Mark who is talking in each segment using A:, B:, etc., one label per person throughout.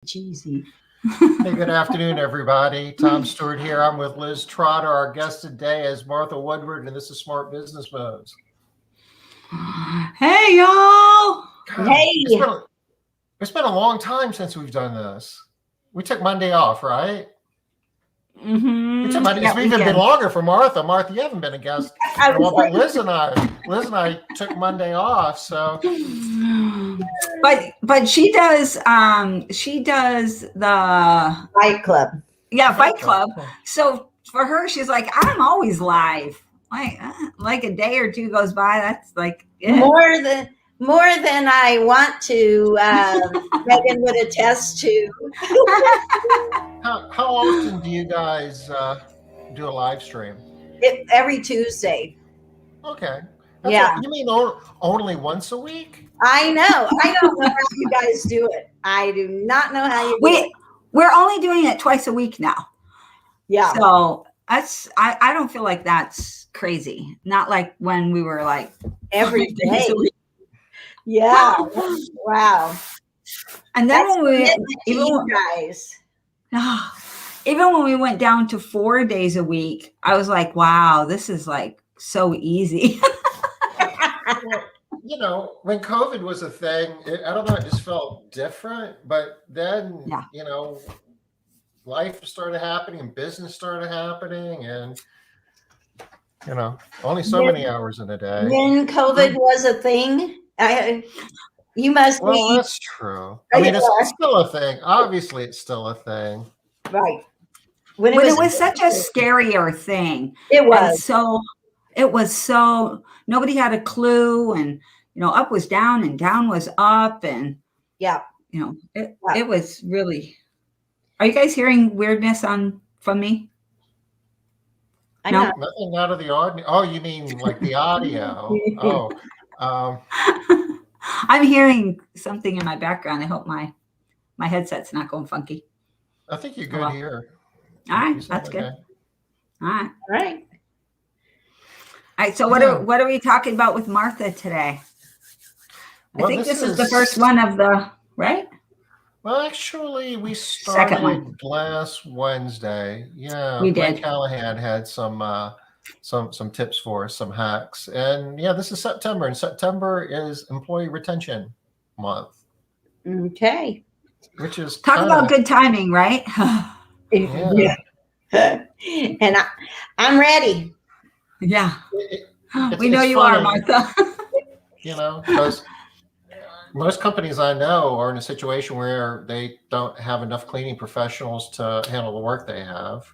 A: Cheesy.
B: Hey, good afternoon, everybody. Tom Stewart here. I'm with Liz Trotter. Our guest today is Martha Woodward, and this is Smart Business Moves.
C: Hey, y'all.
B: God,
A: Hey.
B: it's been a long time since we've done this. We took Monday off, right?
C: Mm-hmm.
B: We took Monday. It's even been longer for Martha. Martha, you haven't been a guest. Well, but Liz and I took Monday off. So,
C: but she does the
A: Fight Club.
C: Yeah, Fight Club. So for her, she's like, I'm always live. Like a day or two goes by, that's like it.
A: More than I want to. Megan would attest to.
B: how often do you guys do a live stream?
A: Every Tuesday.
B: Okay.
A: Yeah.
B: You mean only once a week?
A: I know. I don't know how you guys do it. I do not know how you do it.
C: We're only doing it twice a week now.
A: Yeah.
C: So I don't feel like that's crazy. Not like when we were like
A: every day. Yeah. Wow.
C: And then
A: even
C: when we went down to 4 days a week, I was like, wow, this is like so easy.
B: Well, when COVID was a thing, I don't know, it just felt different. But then, life started happening and business started happening and, only so many hours in a day.
A: When COVID was a thing, you must
B: Well, that's true. I mean, it's still a thing. Obviously, it's still a thing.
A: Right.
C: When it was such a scarier thing.
A: It was.
C: And so it was so nobody had a clue, and up was down and down was up, and it was really. Are you guys hearing weirdness from me?
A: I know.
B: Nothing out of the ordinary. Oh, you mean like the audio?
C: I'm hearing something in my background. I hope my headset's not going funky.
B: I think you're good here.
C: All right, that's good. All right.
A: All right.
C: So what are we talking about with Martha today? I think this is the first one of the, right?
B: Well, actually, we started last Wednesday. Yeah,
C: we did.
B: Mike Callahan had some tips for us, some hacks, and this is September, and September is Employee Retention Month.
A: Okay.
B: Which is
C: talk about good timing, right?
B: Yeah.
A: And I'm ready.
C: Yeah. We know you are, Martha.
B: Because most companies I know are in a situation where they don't have enough cleaning professionals to handle the work they have.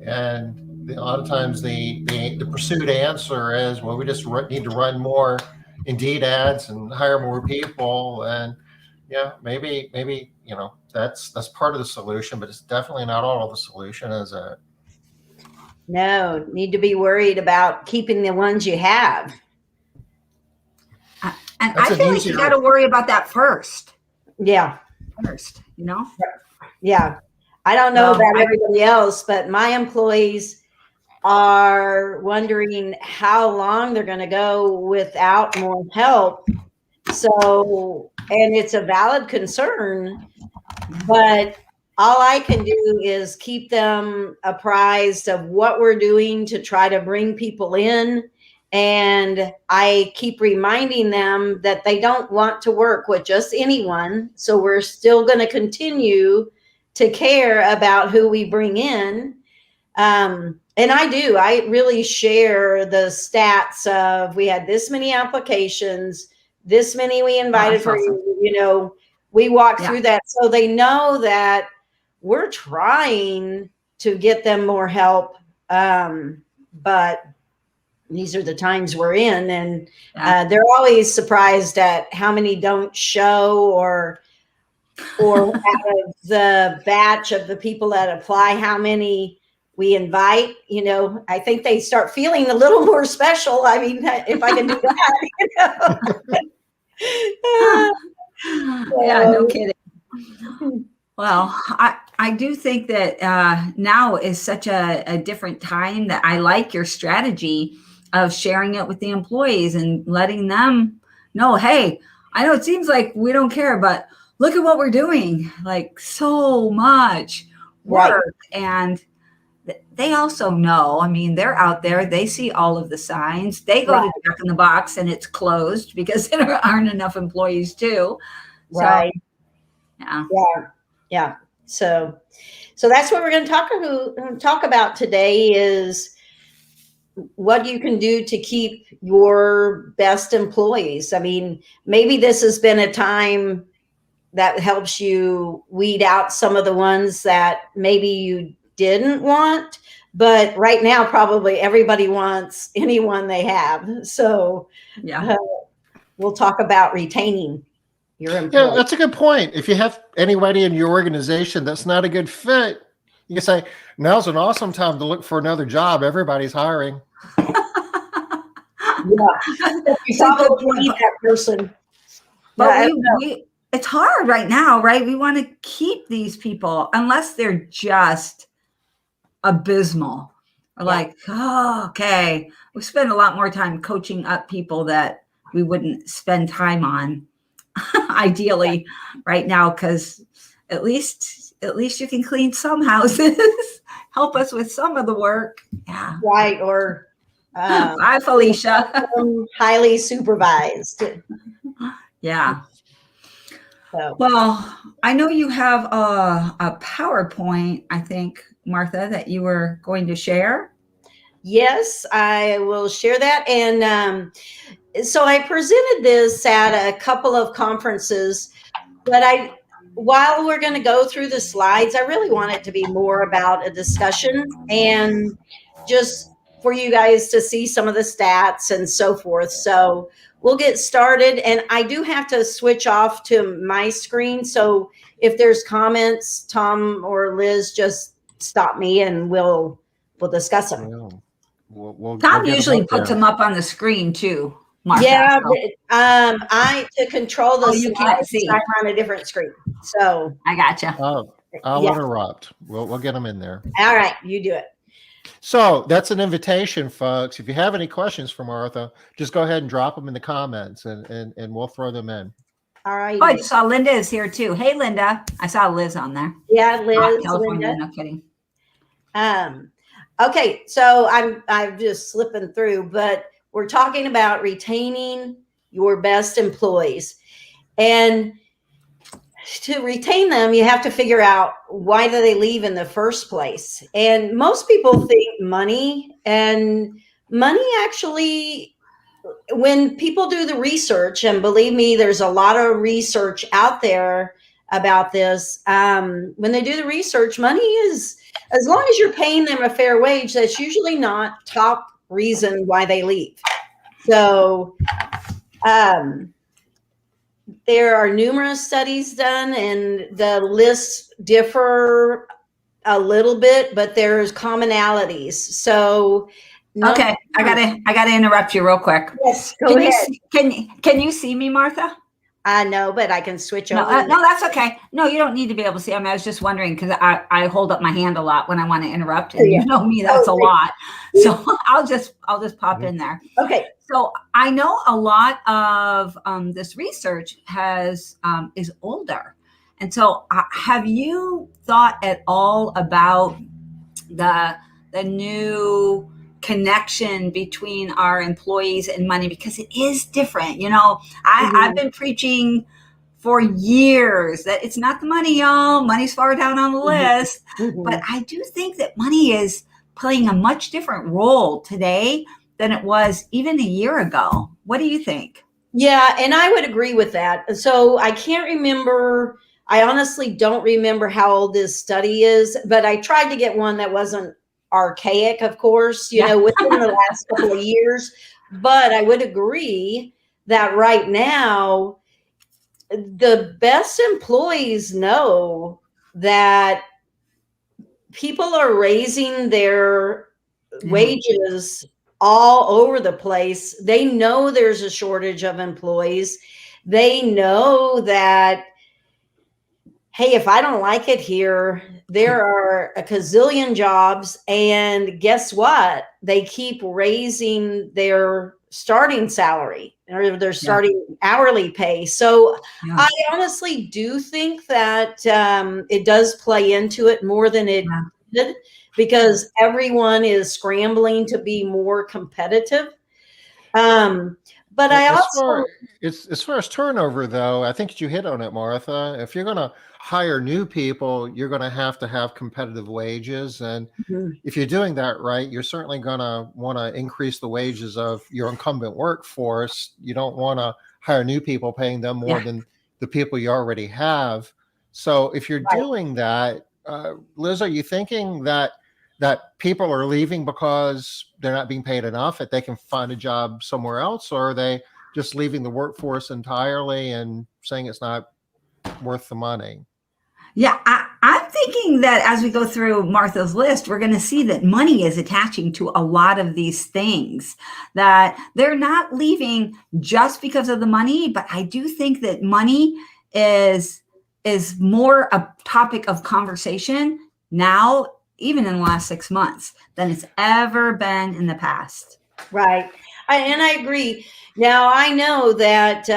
B: And a lot of times the pursued answer is, well, we just need to run more Indeed ads and hire more people. And maybe that's part of the solution, but it's definitely not all of the solution, is it?
A: No, need to be worried about keeping the ones you have.
C: And I feel like you got to worry about that first.
A: Yeah.
C: First,
A: Yeah. I don't know about everybody else, but my employees are wondering how long they're going to go without more help. So, and it's a valid concern, but all I can do is keep them apprised of what we're doing to try to bring people in. And I keep reminding them that they don't want to work with just anyone. So we're still going to continue to care about who we bring in. And I really share the stats of, we had this many applications, this many we invited for, awesome. We walk through that. So they know that we're trying to get them more help. But these are the times we're in, and they're always surprised at how many don't show, or out of the batch of the people that apply, how many we invite. I think they start feeling a little more special. I mean, if I can do that,
C: Yeah, no kidding. Well, I do think that now is such a different time that I like your strategy of sharing it with the employees and letting them know, hey, I know it seems like we don't care, but look at what we're doing, like so much work. And they also know, I mean, they're out there, they see all of the signs. They go to check in the box and it's closed because there aren't enough employees too.
A: Right.
C: So,
A: yeah. So that's what we're going to talk about today is what you can do to keep your best employees. I mean, maybe this has been a time that helps you weed out some of the ones that maybe you didn't want, but right now probably everybody wants anyone they have. So we'll talk about retaining your employees.
B: Yeah, that's a good point. If you have anybody in your organization that's not a good fit, you can say, now's an awesome time to look for another job. Everybody's hiring.
A: You probably need that person.
C: But it's hard right now, right? We want to keep these people unless they're just abysmal. Or like, oh, okay. We spend a lot more time coaching up people that we wouldn't spend time on ideally right now, because at least you can clean some houses, help us with some of the work. Yeah.
A: Right. Or
C: bye, Felicia.
A: Highly supervised.
C: Yeah. Well, I know you have a PowerPoint, I think, Martha, that you were going to share.
A: Yes, I will share that. And so I presented this at a couple of conferences, but while we're going to go through the slides, I really want it to be more about a discussion and just for you guys to see some of the stats and so forth. So we'll get started. And I do have to switch off to my screen. So if there's comments, Tom or Liz, just stop me and we'll discuss them.
C: Tom usually puts them up on the screen too, Martha.
A: Yeah, so. To control the
C: you can't see.
A: I'm on a different screen. So
C: I gotcha.
B: I'll interrupt. We'll get them in there.
A: All right, you do it.
B: So that's an invitation, folks. If you have any questions for Martha, just go ahead and drop them in the comments and we'll throw them in.
A: All right.
C: Oh, I saw Linda is here too. Hey, Linda. I saw Liz on there.
A: Yeah, Liz.
C: California,
A: Linda.
C: No kidding.
A: Okay, so I'm just slipping through, but we're talking about retaining your best employees. And to retain them, you have to figure out why do they leave in the first place. And most people think money, and money actually, when people do the research, and believe me, there's a lot of research out there about this. When they do the research, money is, as long as you're paying them a fair wage, that's usually not top reason why they leave. So there are numerous studies done, and the lists differ a little bit, but there's commonalities. So
C: okay, I gotta interrupt you real quick.
A: Yes, go ahead.
C: Can you see me, Martha?
A: I know, but I can switch over.
C: No, that's okay. No, you don't need to be able to see. I mean, I was just wondering because I hold up my hand a lot when I want to interrupt, and you know me, that's a lot. So I'll just pop in there.
A: Okay.
C: So I know a lot of this research is older, and so have you thought at all about the new connection between our employees and money, because it is different. You know, I've been preaching for years that it's not the money, y'all. Money's far down on the list. But I do think that money is playing a much different role today than it was even a year ago. What do you think?
A: Yeah, and I would agree with that. So I can't remember. I honestly don't remember how old this study is, but I tried to get one that wasn't archaic, of course, you know, within the last couple of years. But I would agree that right now, the best employees know that people are raising their wages all over the place. They know there's a shortage of employees. They know that, hey, if I don't like it here, there are a gazillion jobs, and guess what? They keep raising their starting salary or their starting hourly pay. So I honestly do think that it does play into it more than it did, because everyone is scrambling to be more competitive. But I also,
B: as far as turnover, though, I think you hit on it, Martha. If you're going to hire new people, you're going to have competitive wages. And if you're doing that right, you're certainly going to want to increase the wages of your incumbent workforce. You don't want to hire new people paying them more than the people you already have. So if you're doing that, Liz, are you thinking that people are leaving because they're not being paid enough, that they can find a job somewhere else, or are they just leaving the workforce entirely and saying it's not worth the money?
C: Yeah, I'm thinking that as we go through Martha's list, we're going to see that money is attaching to a lot of these things, that they're not leaving just because of the money. But I do think that money is more a topic of conversation now, even in the last 6 months, than it's ever been in the past.
A: Right. And I agree. Now, I know that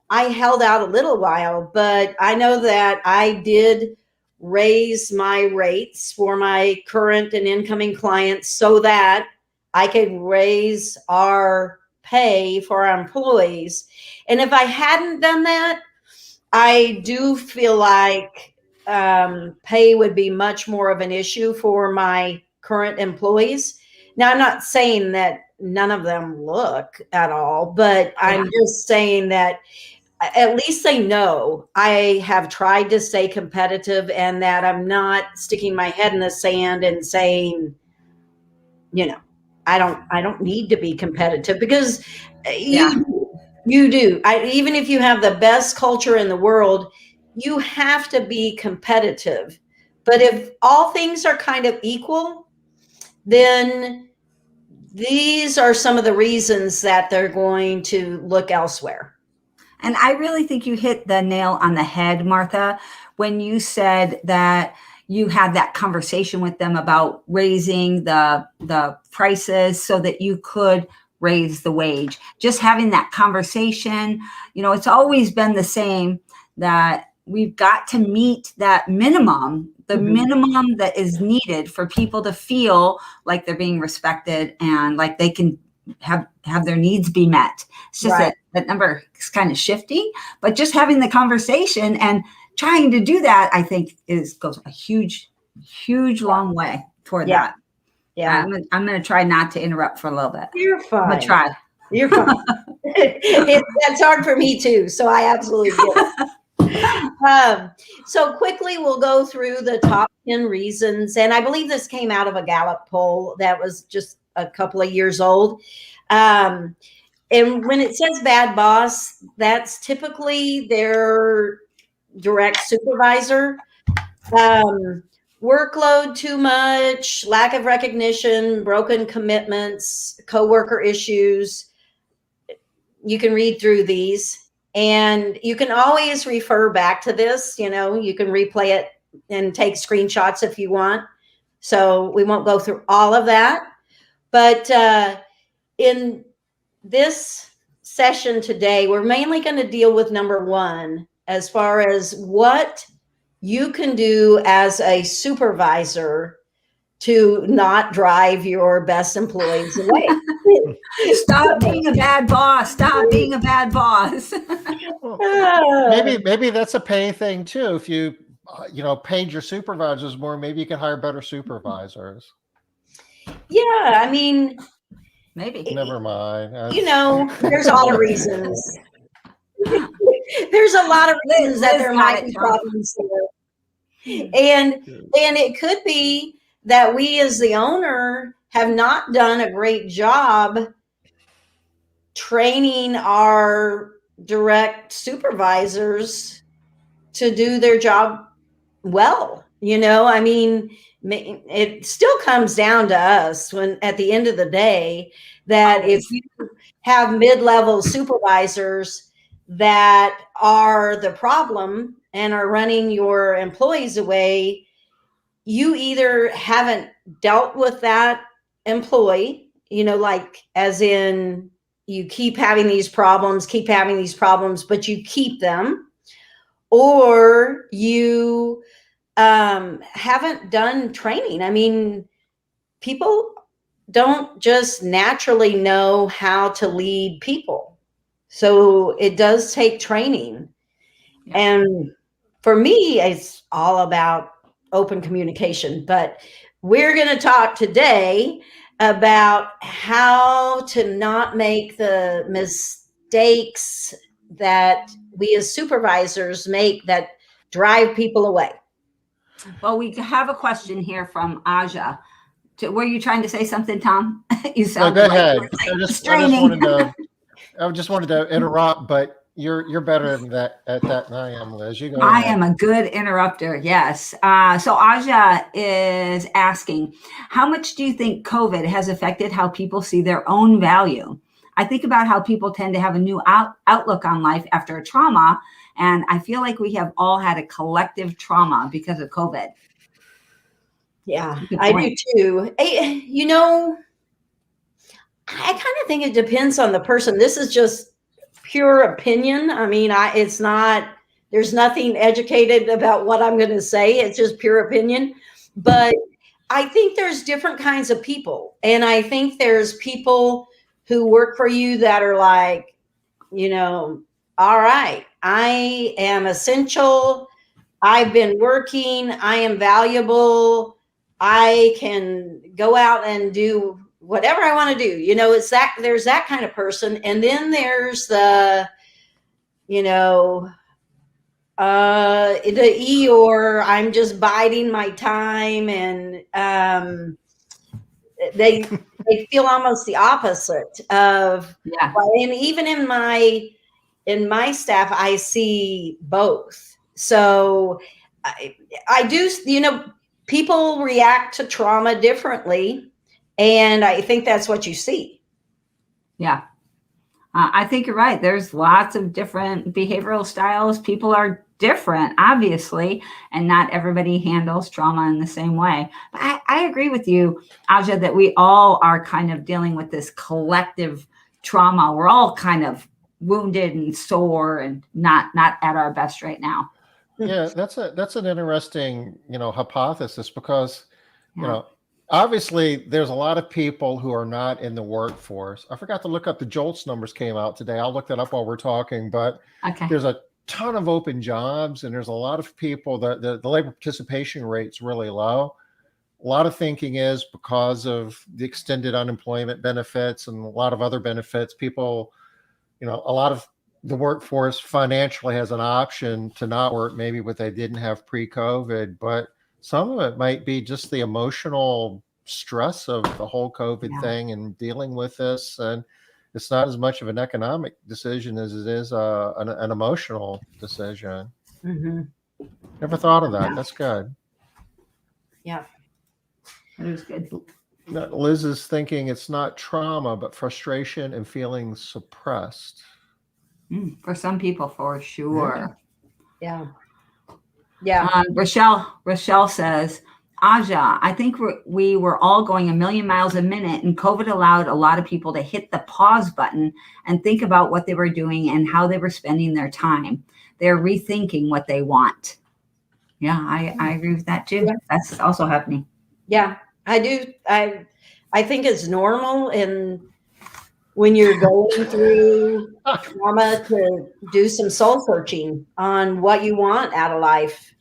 A: I held out a little while, but I know that I did raise my rates for my current and incoming clients so that I could raise our pay for our employees. And if I hadn't done that, I do feel like pay would be much more of an issue for my current employees. Now, I'm not saying that none of them look at all, but I'm just saying that at least they know I have tried to stay competitive and that I'm not sticking my head in the sand and saying, I don't need to be competitive, because you do. Even if you have the best culture in the world, you have to be competitive. But if all things are kind of equal, then these are some of the reasons that they're going to look elsewhere.
C: And I really think you hit the nail on the head, Martha, when you said that you had that conversation with them about raising the prices so that you could raise the wage. Just having that conversation, it's always been the same, that we've got to meet that minimum, the minimum that is needed for people to feel like they're being respected and like they can have their needs be met. It's just that number is kind of shifting, but just having the conversation and trying to do that, I think goes a huge long way toward that. Yeah. I'm going to try not to interrupt for a little bit.
A: You're fine.
C: I'm going to try.
A: You're fine. That's hard for me too. So I absolutely get it. So quickly, we'll go through the top 10 reasons. And I believe this came out of a Gallup poll that was just a couple of years old. And when it says bad boss, that's typically their direct supervisor. Workload too much, lack of recognition, broken commitments, coworker issues. You can read through these, and you can always refer back to this. You can replay it and take screenshots if you want. So we won't go through all of that. But in this session today, we're mainly going to deal with number one, as far as what you can do as a supervisor to not drive your best employees away.
C: Stop being a bad boss. Stop being a bad boss.
B: Maybe that's a pay thing too. If you paid your supervisors more, maybe you can hire better supervisors.
A: Yeah, I mean,
C: maybe.
B: Never mind.
A: There's all the reasons. There's a lot of reasons that there might be problems there. And it could be that we as the owner have not done a great job training our direct supervisors to do their job well. I mean, it still comes down to us when at the end of the day, that if you have mid-level supervisors that are the problem and are running your employees away, you either haven't dealt with that employee, like as in you keep having these problems, but you keep them, or you haven't done training. I mean, people don't just naturally know how to lead people. So it does take training. Yeah. And for me, it's all about open communication. But we're going to talk today about how to not make the mistakes that we as supervisors make that drive people away.
C: Well, we have a question here from Aja. Were you trying to say something, Tom? You sounded
B: go
C: like
B: ahead.
C: You were
B: I just wanted to interrupt, but you're better than that at that than I am, Liz. You go ahead.
C: I am a good interrupter. Yes. So Aja is asking, how much do you think COVID has affected how people see their own value? I think about how people tend to have a new outlook on life after a trauma, and I feel like we have all had a collective trauma because of COVID.
A: Yeah, I do too. I kind of think it depends on the person. This is just pure opinion. I mean, there's nothing educated about what I'm going to say. It's just pure opinion. But I think there's different kinds of people. And I think there's people who work for you that are like, all right, I am essential. I've been working. I am valuable. I can go out and do whatever I want to do. There's that kind of person. And then there's the, the Eeyore, I'm just biding my time. And they feel almost the opposite of, and even in my staff, I see both. So I do, people react to trauma differently. And I think that's what you see.
C: Yeah. I think you're right. There's lots of different behavioral styles. People are different, obviously, and not everybody handles trauma in the same way. But I agree with you, Aja, that we all are kind of dealing with this collective trauma. We're all kind of wounded and sore and not at our best right now.
B: Yeah, that's an interesting, hypothesis because, obviously there's a lot of people who are not in the workforce. I forgot to look up the JOLTS numbers came out today. I'll look that up while we're talking, but there's a ton of open jobs and there's a lot of people that the labor participation rate's really low. A lot of thinking is because of the extended unemployment benefits and a lot of other benefits, people, a lot of the workforce financially has an option to not work maybe what they didn't have pre-COVID, but some of it might be just the emotional stress of the whole COVID thing and dealing with this. And it's not as much of an economic decision as it is an emotional decision.
A: Mm-hmm.
B: Never thought of that. Yeah. That's good.
A: Yeah.
C: That was good.
B: Liz is thinking it's not trauma, but frustration and feeling suppressed.
C: For some people, for sure.
A: Yeah.
C: Rochelle says, Aja, I think we were all going a million miles a minute, and COVID allowed a lot of people to hit the pause button and think about what they were doing and how they were spending their time. They're rethinking what they want. Yeah, I agree with that too. Yeah. That's also happening.
A: Yeah, I do. I think it's normal when you're going through trauma to do some soul searching on what you want out of life.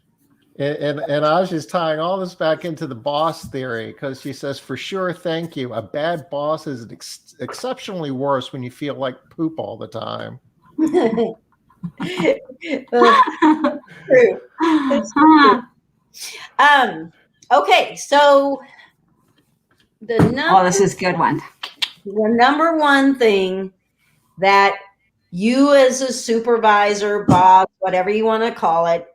B: And Aja's tying all this back into the boss theory because she says, for sure, thank you. A bad boss is exceptionally worse when you feel like poop all the time.
A: True. It's true. Okay, so
C: this is a good one.
A: The number one thing that you as a supervisor, boss, whatever you want to call it,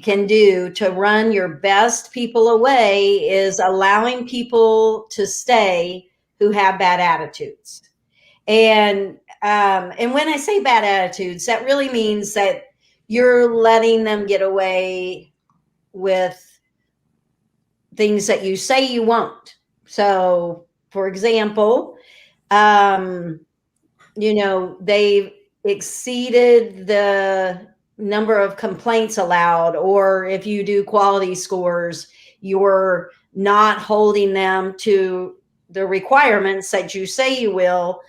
A: can do to run your best people away is allowing people to stay who have bad attitudes. And when I say bad attitudes, that really means that you're letting them get away with things that you say you won't. So for example, they've exceeded the number of complaints allowed, or if you do quality scores, you're not holding them to the requirements that you say you will.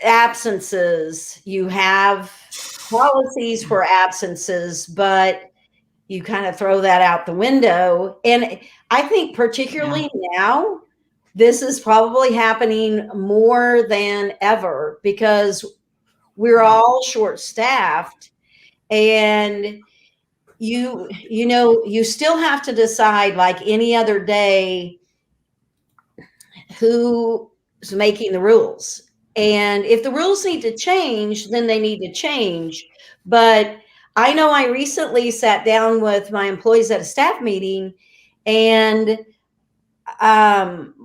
A: Absences, you have policies for absences, but you kind of throw that out the window. And I think particularly now, this is probably happening more than ever because we're all short-staffed, and you still have to decide, like any other day, who's making the rules. And if the rules need to change, then they need to change. But I know I recently sat down with my employees at a staff meeting, and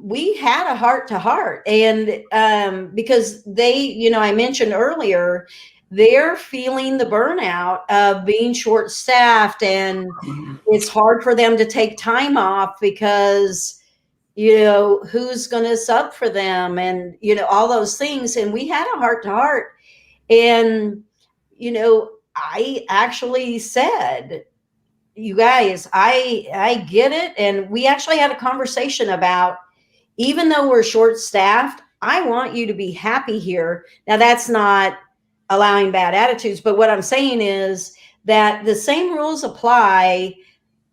A: we had a heart-to-heart, and because they, I mentioned earlier, they're feeling the burnout of being short-staffed, and it's hard for them to take time off because who's going to sub for them, and all those things. And we had a heart-to-heart, and I actually said, you guys, I get it. And we actually had a conversation about, even though we're short-staffed, I want you to be happy here. Now, that's not allowing bad attitudes, but what I'm saying is that the same rules apply,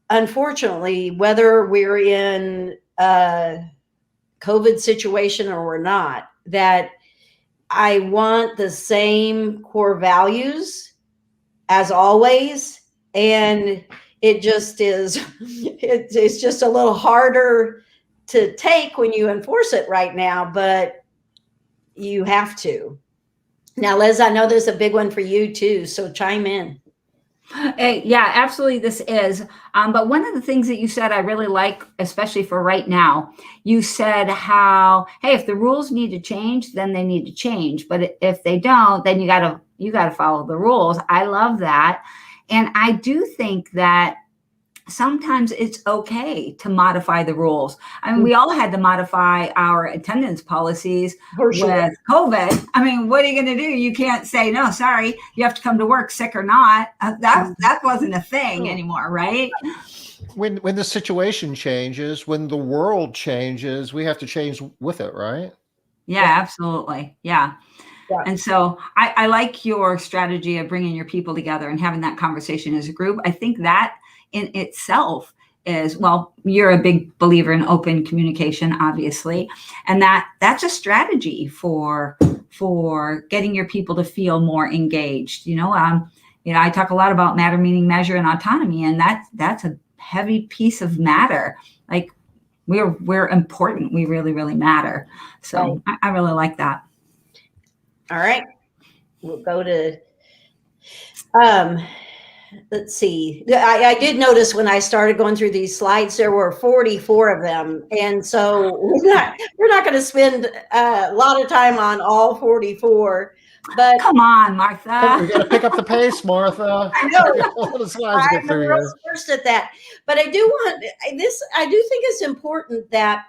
A: unfortunately, whether we're in a COVID situation or we're not. That I want the same core values as always. And it just is, it's just a little harder to take when you enforce it right now, but you have to. Now, Liz, I know there's a big one for you too, so chime in.
C: Yeah, absolutely. This is. But one of the things that you said I really like, especially for right now, you said how, hey, if the rules need to change, then they need to change. But if they don't, then you gotta follow the rules. I love that. And I do think that sometimes it's okay to modify the rules. I mean, we all had to modify our attendance policies with COVID. I mean, what are you going to do? You can't say, no, sorry, you have to come to work sick or not. That wasn't a thing anymore, right?
B: When the situation changes, when the world changes, we have to change with it, right?
C: Yeah, absolutely. Yeah. And so I like your strategy of bringing your people together and having that conversation as a group. I think that in itself is, well, you're a big believer in open communication, obviously, and that's a strategy for getting your people to feel more engaged. I talk a lot about matter, meaning, measure, and autonomy, and that's a heavy piece of matter. Like we're important. We really, really matter. So I really like that.
A: All right, we'll go to, let's see. I did notice when I started going through these slides, there were 44 of them. And so we're not going to spend a lot of time on all 44. But
C: come on, Martha.
B: We got to pick up the pace, Martha.
A: I know.
B: All the slides get through
A: I'm first at that. But I do think it's important that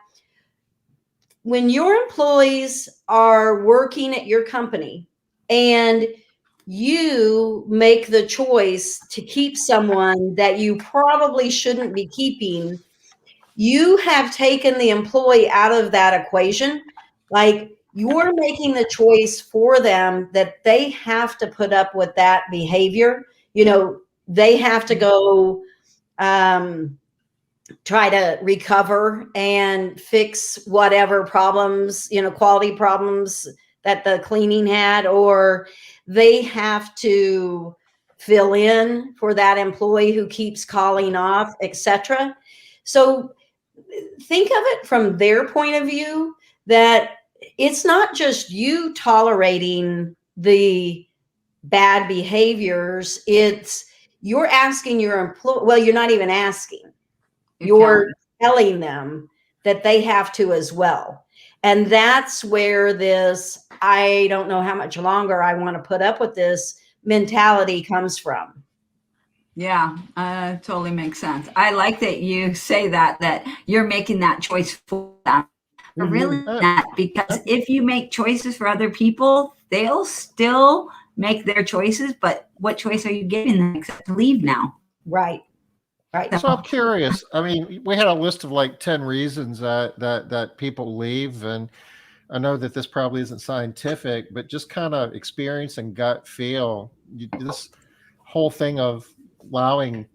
A: when your employees are working at your company and you make the choice to keep someone that you probably shouldn't be keeping, you have taken the employee out of that equation. Like, you're making the choice for them that they have to put up with that behavior. They have to go try to recover and fix whatever problems, quality problems that the cleaning had, or they have to fill in for that employee who keeps calling off, etc. So think of it from their point of view, that it's not just you tolerating the bad behaviors. It's you're asking your employee, well, you're not even asking. You're telling them that they have to as well. And that's where this, I don't know how much longer I want to put up with this mentality comes from.
C: Yeah, totally makes sense. I like that you say that you're making that choice for them. Really not, because if you make choices for other people, they'll still make their choices, but what choice are you giving them except to leave now?
A: Right. Right.
B: So I'm curious. I mean, we had a list of like 10 reasons that people leave, and I know that this probably isn't scientific, but just kind of experience and gut feel. This whole thing of allowing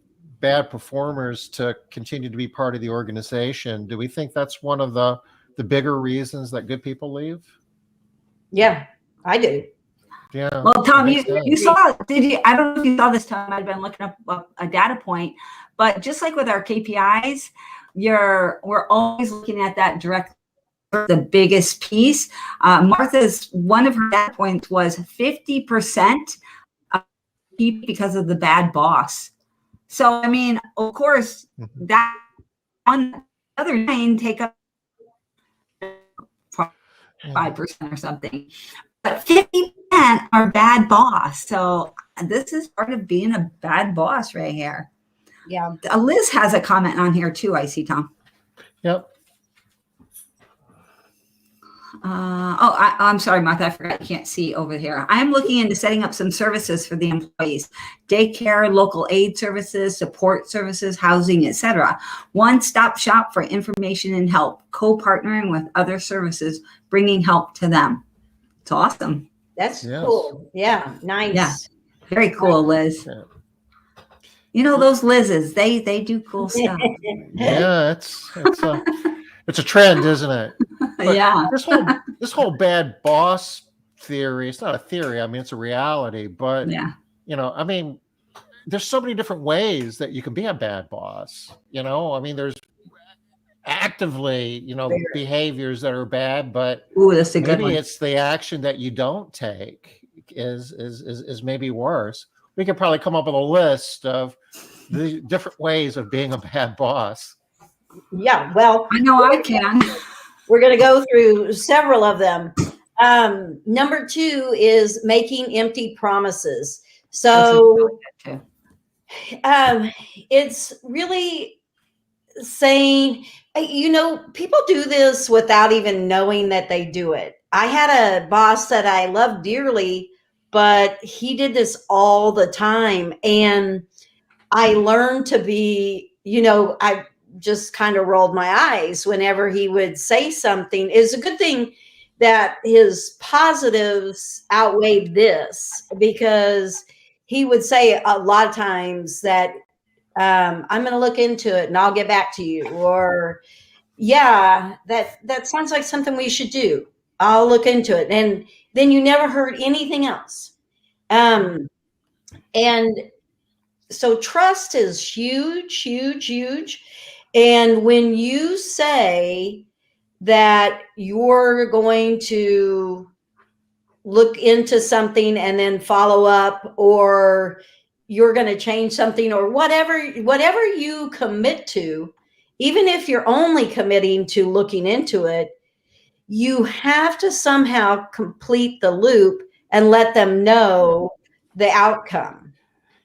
B: bad performers to continue to be part of the organization. Do we think that's one of the bigger reasons that good people leave?
A: Yeah, I do.
B: Yeah.
C: Well, Tom, you saw, did you? I don't know if you saw this, Tom. I've been looking up a data point, but just like with our KPIs, we're always looking at that direct, the biggest piece. Martha's, one of her data points was 50% of people because of the bad boss. So, I mean, of course, that on the other 9 take up 5% or something. But 50% are bad boss. So this is part of being a bad boss right here.
A: Yeah.
C: Liz has a comment on here too, I see, Tom.
B: Yep.
C: I'm sorry, Martha, I forgot you can't see over here. I'm looking into setting up some services for the employees: daycare, local aid services, support services, housing, etc. One-stop shop for information and help, co-partnering with other services, bringing help to them. It's awesome.
A: That's cool. Yeah, nice.
C: Yeah, very cool, Liz. Yeah. You know, those Liz's, they do cool stuff.
B: Yeah, it's a trend, isn't it? But
C: yeah.
B: This whole bad boss theory, it's not a theory. I mean, it's a reality. But
C: yeah,
B: you know, I mean, there's so many different ways that you can be a bad boss. You know, I mean, there's actively, behaviors that are bad, but
C: that's a good one.
B: It's the action that you don't take is maybe worse. We could probably come up with a list of the different ways of being a bad boss.
A: Yeah, well,
C: I know I can.
A: We're going to go through several of them. Number 2 is making empty promises. So it's really saying, people do this without even knowing that they do it. I had a boss that I loved dearly, but he did this all the time. And I learned to be, I just kind of rolled my eyes whenever he would say something. It's a good thing that his positives outweighed this, because he would say a lot of times that I'm going to look into it and I'll get back to you, or yeah, that sounds like something we should do. I'll look into it. And then you never heard anything else. And so trust is huge, huge, huge. And when you say that you're going to look into something and then follow up, or you're going to change something, or whatever you commit to, even if you're only committing to looking into it, you have to somehow complete the loop and let them know the outcome.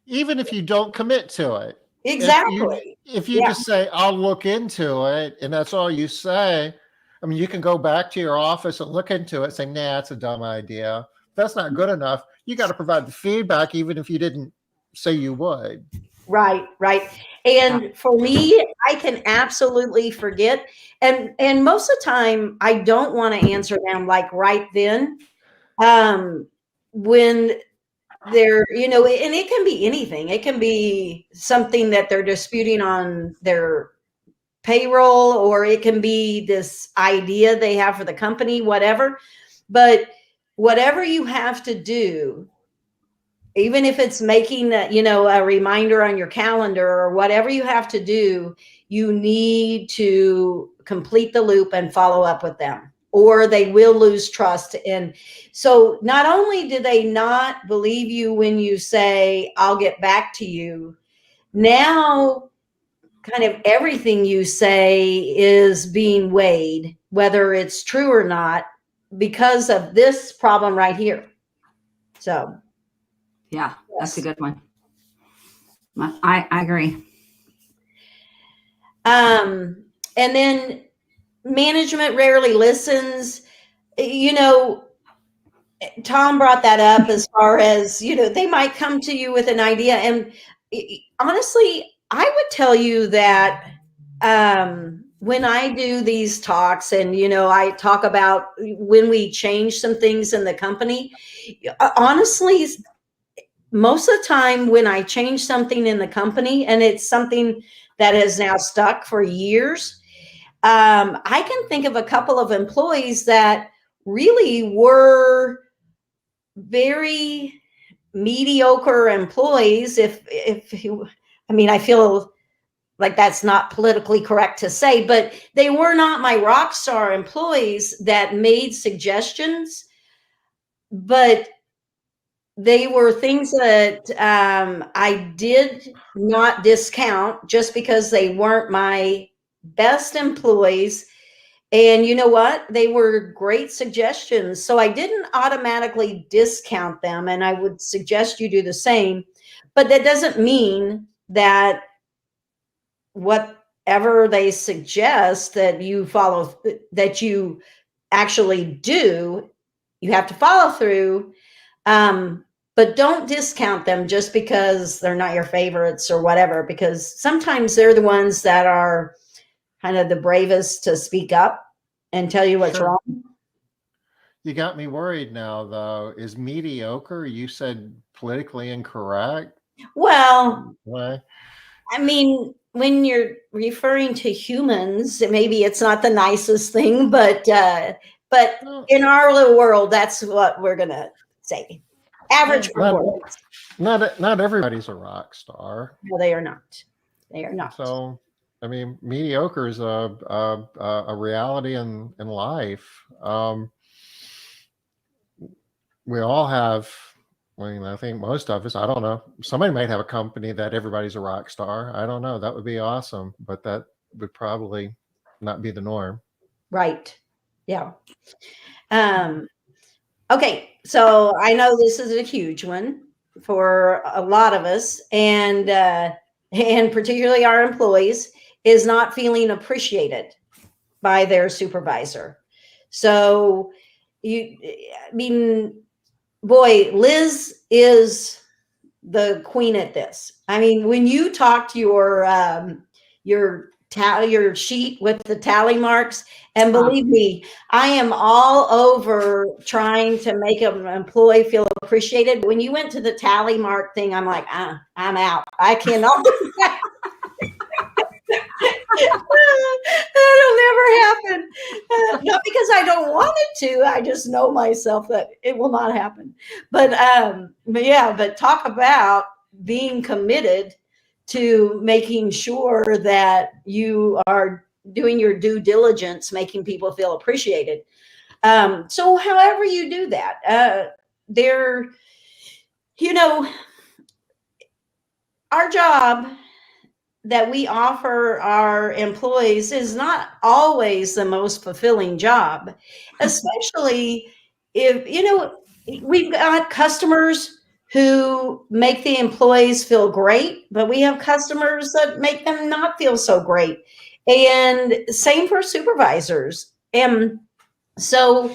B: Even if you don't commit to it.
A: Exactly.
B: If you just say, I'll look into it, and that's all you say, I mean, you can go back to your office and look into it, say, nah, it's a dumb idea. That's not good enough. You got to provide the feedback, even if you didn't say you would.
A: Right. And for me, I can absolutely forget. And most of the time, I don't want to answer them like right then. When they're, and it can be anything. It can be something that they're disputing on their payroll, or it can be this idea they have for the company, whatever. But whatever you have to do, even if it's making a reminder on your calendar, or whatever you have to do, you need to complete the loop and follow up with them, or they will lose trust. And so not only do they not believe you when you say, I'll get back to you, now kind of everything you say is being weighed, whether it's true or not, because of this problem right here. So
C: yeah, that's a good one. I agree.
A: And then management rarely listens. Tom brought that up as far as, they might come to you with an idea. And honestly, I would tell you that when I do these talks and, I talk about when we change some things in the company, honestly, most of the time when I change something in the company and it's something that has now stuck for years, I can think of a couple of employees that really were very mediocre employees. I feel like that's not politically correct to say, but they were not my rock star employees that made suggestions, but they were things that I did not discount just because they weren't my best employees. And you know what? They were great suggestions. So I didn't automatically discount them. And I would suggest you do the same. But that doesn't mean that whatever they suggest that you follow, that you actually do, you have to follow through. But don't discount them just because they're not your favorites or whatever, because sometimes they're the ones that are kind of the bravest to speak up and tell you what's wrong.
B: You got me worried now, though. Is mediocre, you said, politically incorrect?
A: Well,
B: what?
A: When you're referring to humans, maybe it's not the nicest thing, but in our little world, that's what we're gonna say. Average performance.
B: Not everybody's a rock star.
A: No, they are not. They are not.
B: So, mediocre is a reality in life. We all have. I think most of us. I don't know. Somebody might have a company that everybody's a rock star. I don't know. That would be awesome, but that would probably not be the norm.
A: Right. Yeah. Okay. So I know this is a huge one for a lot of us, and particularly our employees, is not feeling appreciated by their supervisor. So boy, Liz is the queen at this. When you talk to your sheet with the tally marks, and believe me, I am all over trying to make an employee feel appreciated. When you went to the tally mark thing, I'm like, I'm out. I cannot do that. That'll never happen. Not because I don't want it to. I just know myself that it will not happen. But talk about being committed to making sure that you are doing your due diligence, making people feel appreciated. So however you do that, our job that we offer our employees is not always the most fulfilling job, especially if, we've got customers who make the employees feel great, but we have customers that make them not feel so great. And same for supervisors. And so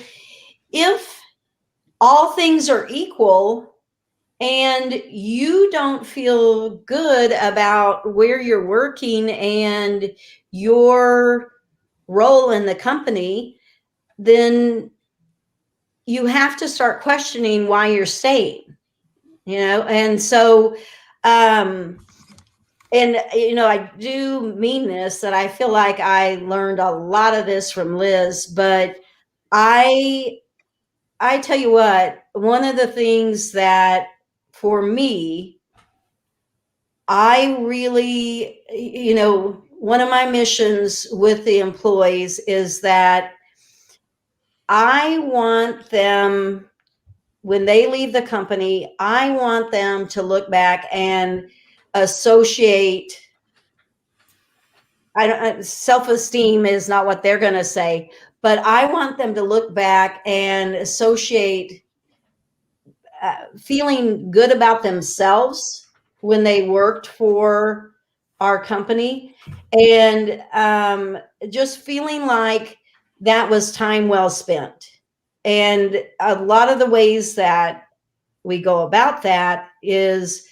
A: if all things are equal, and you don't feel good about where you're working and your role in the company, then you have to start questioning why you're staying, and so, I do mean this, that I feel like I learned a lot of this from Liz, but I tell you what, one of the things that for me, I really, one of my missions with the employees is that I want them, when they leave the company, I want them to look back and associate. Self-esteem is not what they're going to say, but I want them to look back and associate feeling good about themselves when they worked for our company, and just feeling like that was time well spent. And a lot of the ways that we go about that is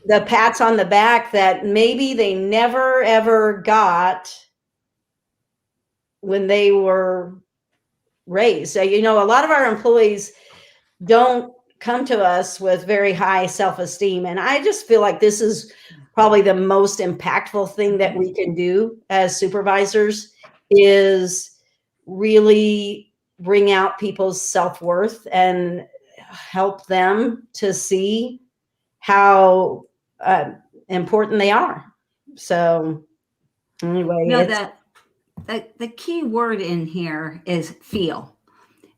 A: the pats on the back that maybe they never ever got when they were raised. So, you know, a lot of our employees don't come to us with very high self-esteem. And I just feel like this is probably the most impactful thing that we can do as supervisors, is really bring out people's self-worth and help them to see how important they are. So anyway,
C: you know, the key word in here is feel.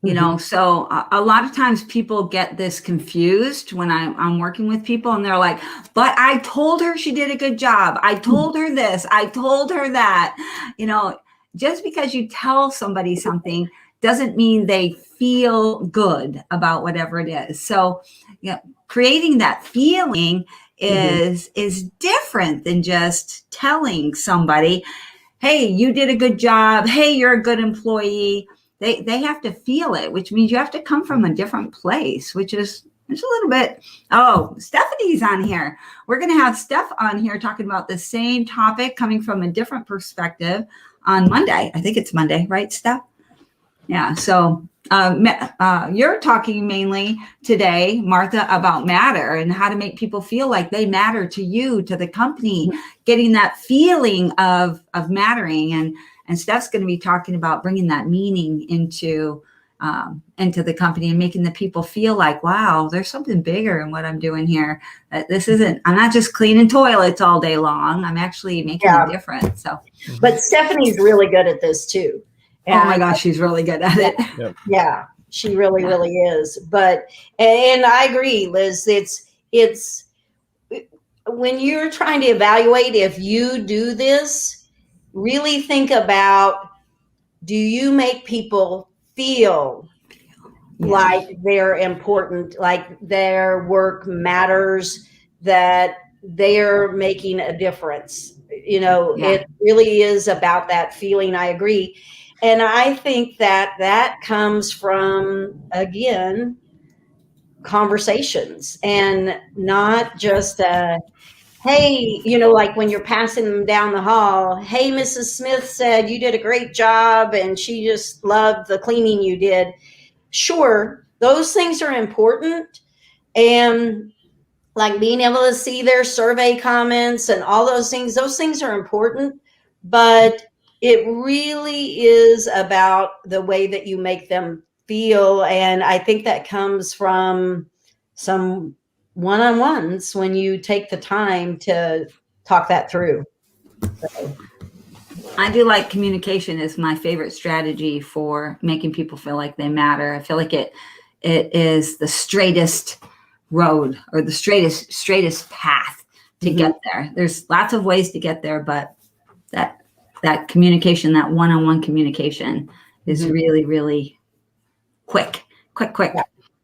C: You know, so a lot of times people get this confused when I'm working with people, and they're like, but I told her she did a good job. I told her this. I told her that. You know, just because you tell somebody something doesn't mean they feel good about whatever it is. So, you know, creating that feeling is different than just telling somebody, hey, you did a good job. Hey, you're a good employee. They have to feel it, which means you have to come from a different place, which is it's a little bit. Oh, Stephanie's on here. We're going to have Steph on here talking about the same topic, coming from a different perspective on Monday. I think it's Monday, right, Steph? Yeah. So you're talking mainly today, Martha, about matter and how to make people feel like they matter to you, to the company, getting that feeling of mattering. And Steph's going to be talking about bringing that meaning into the company and making the people feel like, wow, there's something bigger in what I'm doing here. That this isn't, I'm not just cleaning toilets all day long. I'm actually making a difference. So,
A: but Stephanie's really good at this too.
C: And oh my gosh, she's really good at it.
B: Yep.
A: Yeah, she really is. But, and I agree, Liz, it's when you're trying to evaluate if you do this, really think about, do you make people feel like they're important, like their work matters, that they're making a difference? You know, it really is about that feeling. I agree. And I think that comes from, again, conversations, and not just hey, you know, like when you're passing them down the hall, hey, Mrs. Smith said you did a great job and she just loved the cleaning you did. Sure, those things are important. And like being able to see their survey comments and all those things are important. But it really is about the way that you make them feel. And I think that comes from some one-on-ones when you take the time to talk that through. So.
C: I do like communication is my favorite strategy for making people feel like they matter. I feel like it is the straightest road, or the straightest path to get there. There's lots of ways to get there, but that communication, that one-on-one communication is really, really quick.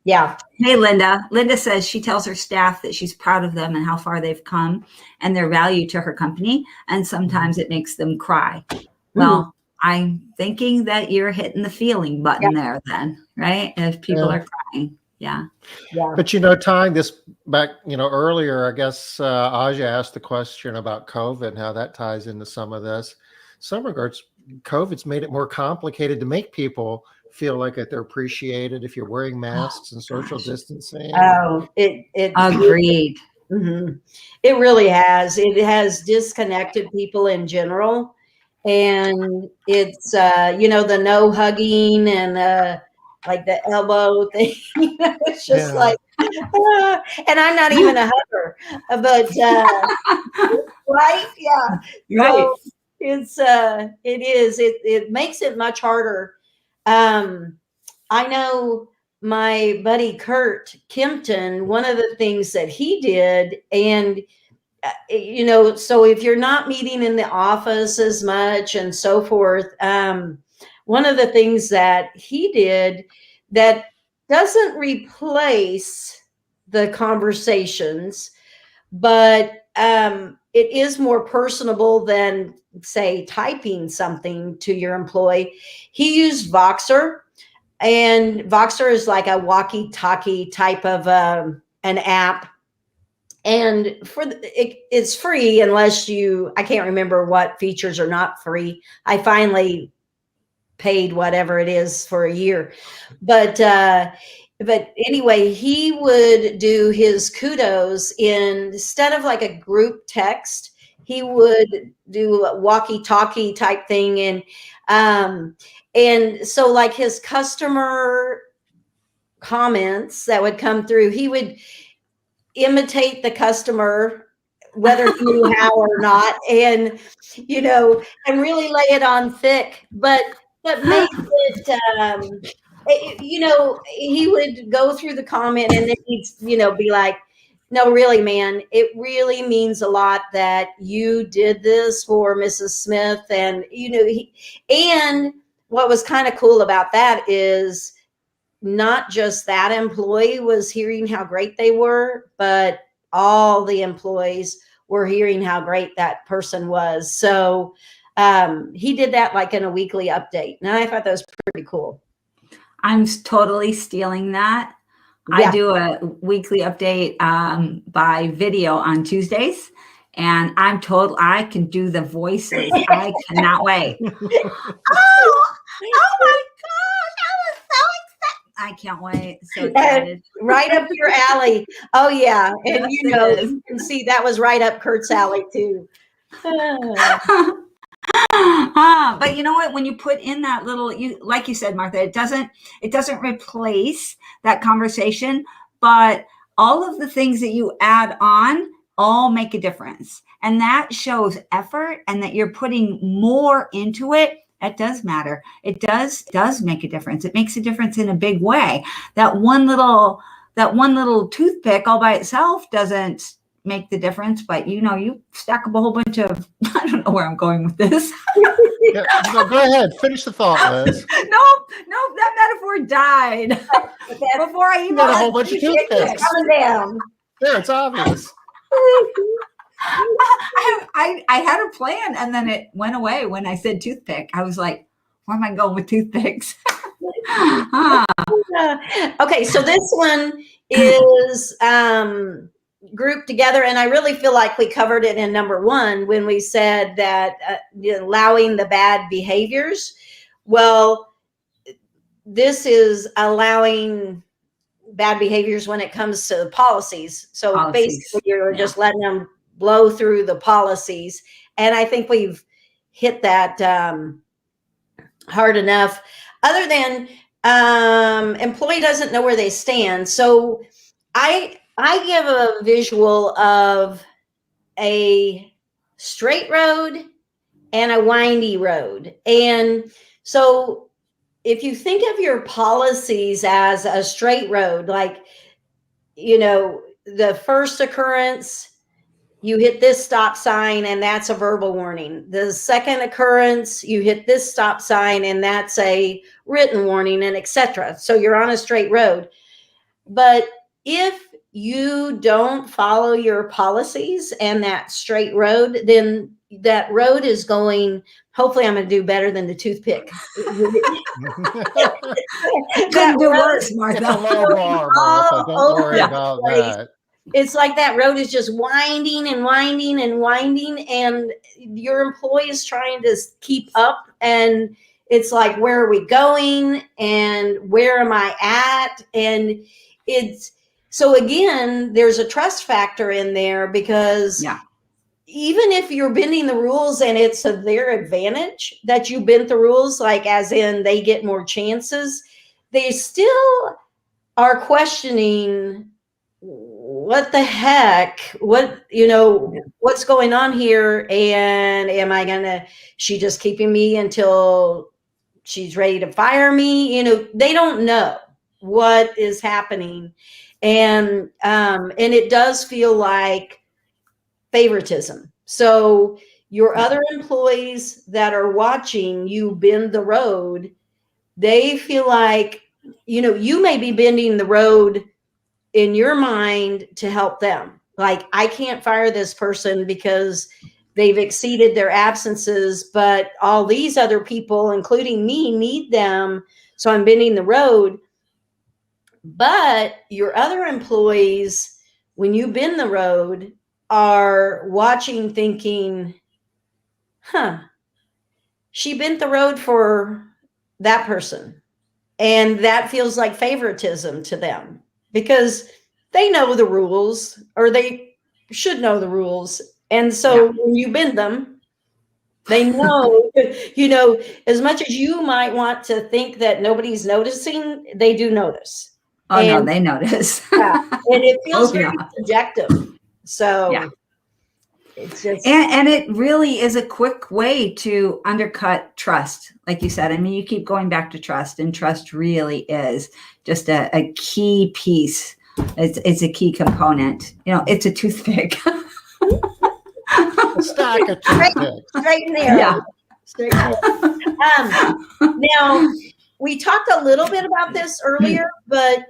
A: Yeah.
C: Hey, Linda. Linda says she tells her staff that she's proud of them and how far they've come and their value to her company. And sometimes it makes them cry. Well, I'm thinking that you're hitting the feeling button there then, right? If people are crying. Yeah.
B: But, you know, tying this back, you know, earlier, I guess Aja asked the question about COVID and how that ties into some of this. In some regards, COVID's made it more complicated to make people feel like that they're appreciated if you're wearing masks and social distancing.
A: Oh, it
C: agreed.
A: It really has. It has disconnected people in general. And it's, you know, the no hugging and like the elbow thing, you know, it's just like, and I'm not even a hugger, but, right. Yeah.
C: Right.
A: So it makes it much harder. I know my buddy, Kurt Kimpton, one of the things that he did, and, you know, so if you're not meeting in the office as much and so forth, one of the things that he did that doesn't replace the conversations, but it is more personable than, say, typing something to your employee. He used Voxer, and Voxer is like a walkie-talkie type of an app. And it's free unless I can't remember what features are not free. I finally paid whatever it is for a year. But anyway, he would do his kudos instead of like a group text, he would do a walkie-talkie type thing. And so like his customer comments that would come through, he would imitate the customer, whether he knew how or not, and and really lay it on thick, but make it he would go through the comment, and then he'd be like, no, really, man, it really means a lot that you did this for Mrs. Smith. And and what was kind of cool about that is not just that employee was hearing how great they were, but all the employees were hearing how great that person was. So he did that like in a weekly update. And I thought that was pretty cool.
C: I'm totally stealing that. Yeah. I do a weekly update by video on Tuesdays. And I can do the voices. I cannot wait. Oh my gosh, I was so excited. I can't wait. So excited.
A: Right up your alley. Oh yeah. And yes, you can see that was right up Kurt's alley too.
C: But you know what? When you put in that little, like you said, Martha, it doesn't replace that conversation, but all of the things that you add on all make a difference. And that shows effort, and that you're putting more into it. That does matter. It does make a difference. It makes a difference in a big way. That one little toothpick all by itself doesn't make the difference, but you stack up a whole bunch of, I don't know where I'm going with this.
B: Yeah, no, go ahead. Finish the thought, Liz.
C: No, that metaphor died before I even
B: got a whole bunch of toothpicks.
A: Coming down.
B: There, it's obvious.
C: I had a plan, and then it went away when I said toothpick. I was like, where am I going with toothpicks?
A: Okay, so this one is grouped together, and I really feel like we covered it in number 1 when we said that allowing the bad behaviors. Well, this is allowing bad behaviors when it comes to the policies. So basically you're just letting them blow through the policies. And I think we've hit that hard enough, other than employee doesn't know where they stand. So I give a visual of a straight road and a windy road. And so if you think of your policies as a straight road, like, the first occurrence, you hit this stop sign and that's a verbal warning. The second occurrence, you hit this stop sign and that's a written warning, and etc. So you're on a straight road. But if you don't follow your policies and that straight road, then that road is going, hopefully I'm going to do better than the toothpick.
C: Couldn't do worse, Martha.
B: It's a low bar, Martha. Don't worry about that.
A: It's like that road is just winding and winding and winding, and your employee is trying to keep up, and it's like, where are we going and where am I at? And so again, there's a trust factor in there, because even if you're bending the rules and it's to their advantage that you bent the rules, like as in they get more chances, they still are questioning, what the heck, what's going on here? And she just keeping me until she's ready to fire me? They don't know what is happening. And it does feel like favoritism. So your other employees that are watching you bend the road, they feel like, you may be bending the road in your mind to help them. Like, I can't fire this person because they've exceeded their absences, but all these other people, including me, need them. So I'm bending the road. But your other employees, when you bend the road, are watching thinking, she bent the road for that person. And that feels like favoritism to them because they know the rules, or they should know the rules. And so when you bend them, they know, as much as you might want to think that nobody's noticing, they do notice.
C: Oh, no, they notice.
A: And it feels very subjective. So it's just.
C: And it really is a quick way to undercut trust. Like you said, I mean, you keep going back to trust, and trust really is just a key piece. It's a key component. It's a toothpick.
B: A stack of toothpicks.
A: Straight in there.
C: Yeah.
A: Straight in there. Now, we talked a little bit about this earlier, but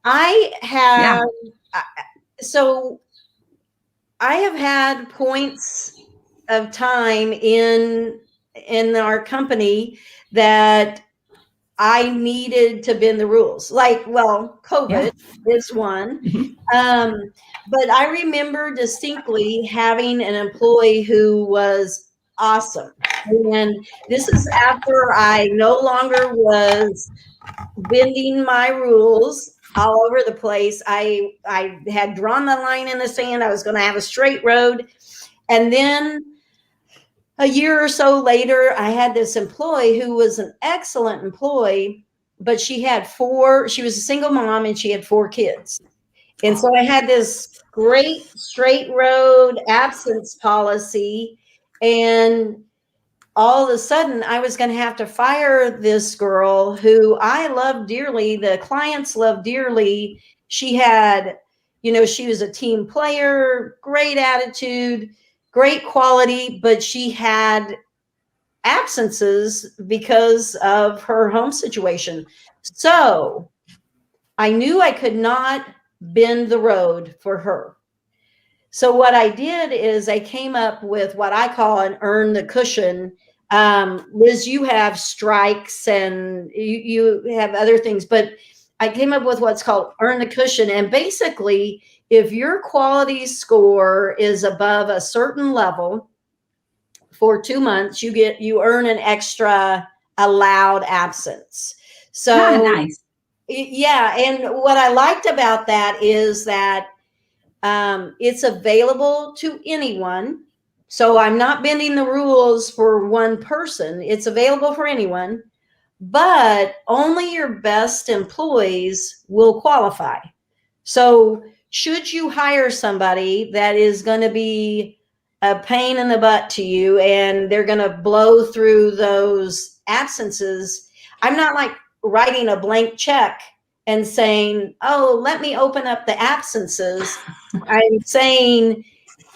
A: I have, I have had points of time in our company that I needed to bend the rules. Like, COVID is one. But I remember distinctly having an employee who was awesome. And this is after I no longer was bending my rules all over the place. I had drawn the line in the sand. I was going to have a straight road. And then a year or so later, I had this employee who was an excellent employee, but she was a single mom and she had 4 kids. And so I had this great straight road absence policy, and all of a sudden I was going to have to fire this girl who I love dearly. The clients love dearly. She had, she was a team player, great attitude, great quality, but she had absences because of her home situation. So I knew I could not bend the road for her. So what I did is I came up with what I call an earn the cushion. Liz, you have strikes and you have other things, but I came up with what's called earn the cushion. And basically, if your quality score is above a certain level for 2 months, you earn an extra allowed absence. So
C: nice.
A: Yeah. And what I liked about that is that it's available to anyone. So I'm not bending the rules for one person. It's available for anyone, but only your best employees will qualify. So should you hire somebody that is going to be a pain in the butt to you and they're going to blow through those absences, I'm not like writing a blank check and saying, oh, let me open up the absences. I'm saying,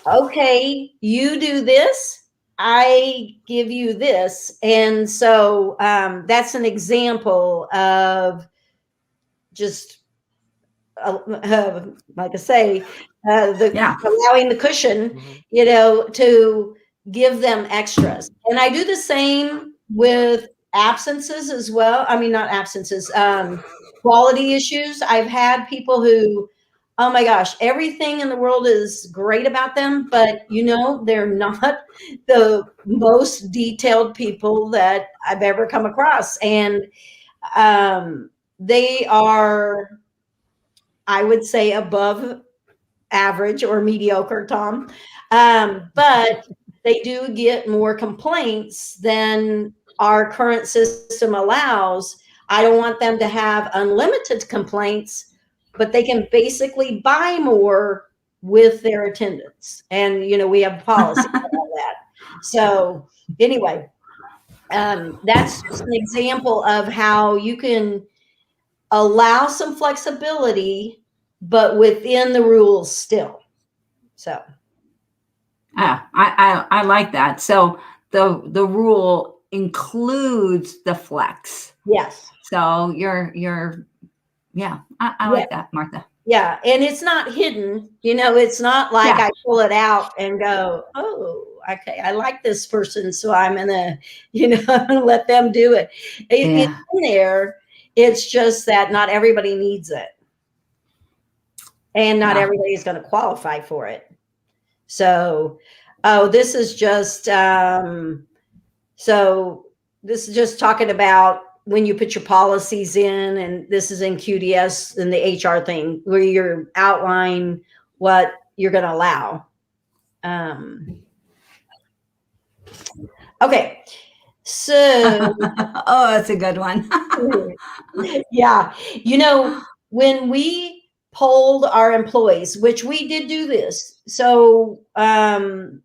A: okay, you do this, I give you this. And so that's an example of just, like I say, allowing the cushion, to give them extras. And I do the same with absences as well. I mean, not absences, quality issues. I've had people who, oh my gosh, everything in the world is great about them, but they're not the most detailed people that I've ever come across. And they are, I would say, above average or mediocre, Tom. But they do get more complaints than our current system allows. I don't want them to have unlimited complaints, but they can basically buy more with their attendance. And, we have policy for all that. So anyway, that's just an example of how you can allow some flexibility, but within the rules still. So.
C: I like that. So the rule includes the flex.
A: Yes.
C: So you're Yeah, I like that, Martha.
A: Yeah, and it's not hidden. It's not like I pull it out and go, oh, okay, I like this person, so I'm gonna, let them do it. It's in there. It's just that not everybody needs it, and not everybody is going to qualify for it. So, this is just talking about when you put your policies in, and this is in QDS and the HR thing where you're outline what you're going to allow. Okay. So,
C: oh, that's a good one.
A: yeah. When we polled our employees, which we did do this. So, about